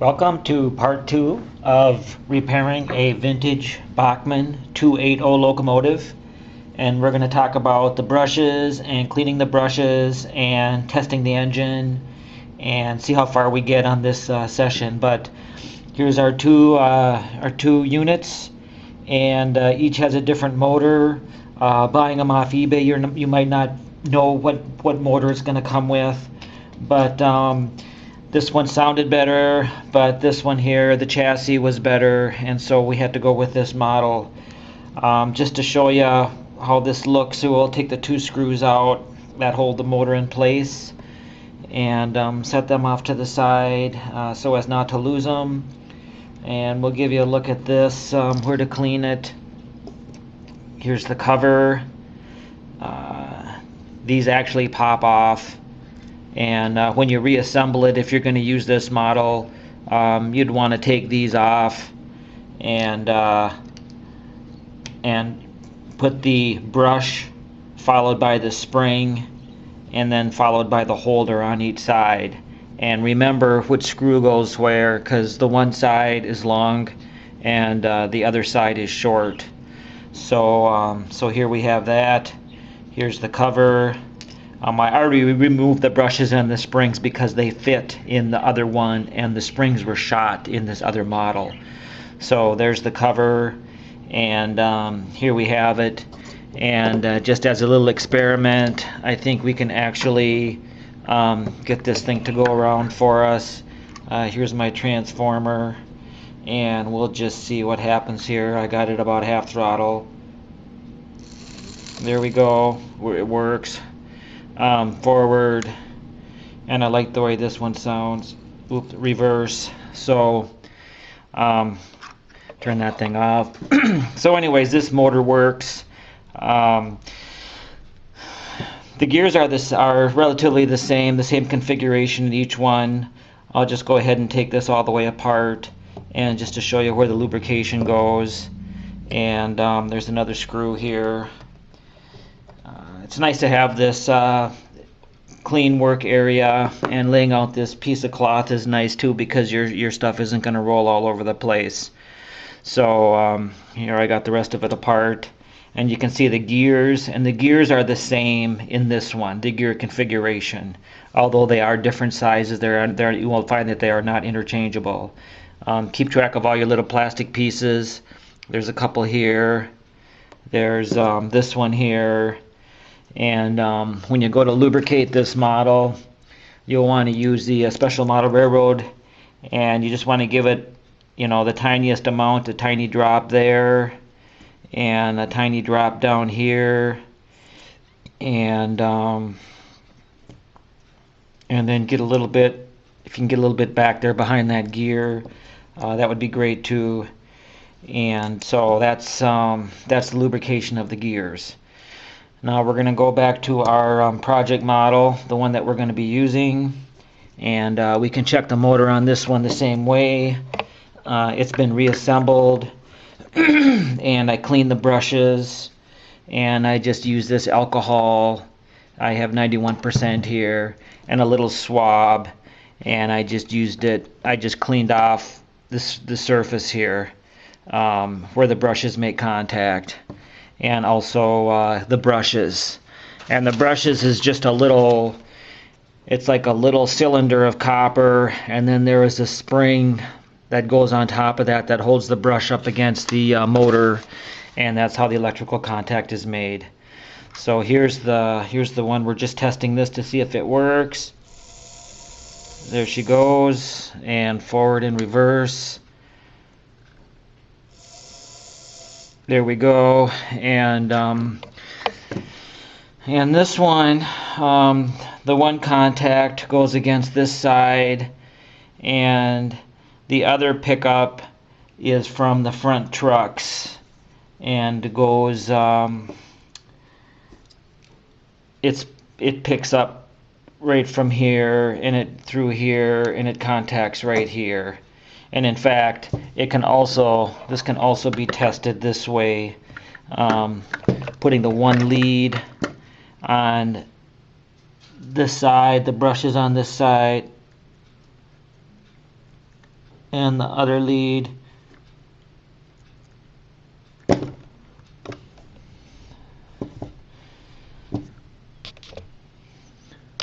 Welcome to part 2 of repairing a vintage Bachmann 280 locomotive, and we're going to talk about the brushes and cleaning the brushes and testing the engine and see how far we get on this session. But here's our two units, and each has a different motor. Buying them off eBay, you might not know what motor it's going to come with, but this one sounded better, but this one here, the chassis was better, and so we had to go with this model. Just to show you how this looks, so we'll take the two screws out that hold the motor in place and set them off to the side so as not to lose them. And we'll give you a look at this, where to clean it. Here's the cover. These actually pop off, and when you reassemble it, if you're going to use this model, you'd want to take these off and put the brush followed by the spring and then followed by the holder on each side. And remember which screw goes where, because the one side is long and the other side is short. So here we have that. Here's the cover. I already removed the brushes and the springs because they fit in the other one, and the springs were shot in this other model. So there's the cover, and here we have it. And just as a little experiment, I think we can actually get this thing to go around for us. Here's my transformer, and we'll just see what happens here. I got it about half throttle. There we go. It works. Forward, and I like the way this one sounds. Oops, reverse. So turn that thing off. So anyways, this motor works. The gears are relatively the same configuration in each one. I'll just go ahead and take this all the way apart, and just to show you where the lubrication goes. And there's another screw here. It's nice to have this clean work area, and laying out this piece of cloth is nice too, because your stuff isn't going to roll all over the place. So here I got the rest of it apart, and you can see the gears, and the gears are the same in this one, the gear configuration, although they are different sizes. You will find that they are not interchangeable. Keep track of all your little plastic pieces. There's a couple here. There's this one here. And when you go to lubricate this model, you'll want to use the special model railroad, and you just want to give it, the tiniest amount, a tiny drop there, and a tiny drop down here, and then get a little bit, if you can get a little bit back there behind that gear, that would be great too. And so that's the lubrication of the gears. Now we're going to go back to our project model, the one that we're going to be using, and we can check the motor on this one the same way. It's been reassembled, and I cleaned the brushes, and I just used this alcohol. I have 91% here, and a little swab, and I just used it. I just cleaned off the surface here where the brushes make contact. And also the brushes. And the brushes is just it's like a little cylinder of copper, and then there is a spring that goes on top of that holds the brush up against the motor, and that's how the electrical contact is made. So here's the one. We're just testing this to see if it works. There she goes, and forward and reverse. There we go. And this one, the one contact goes against this side, and the other pickup is from the front trucks, and goes it picks up right from here, and it through here, and it contacts right here. And in fact, this can also be tested this way, putting the one lead on this side, the brushes on this side, and the other lead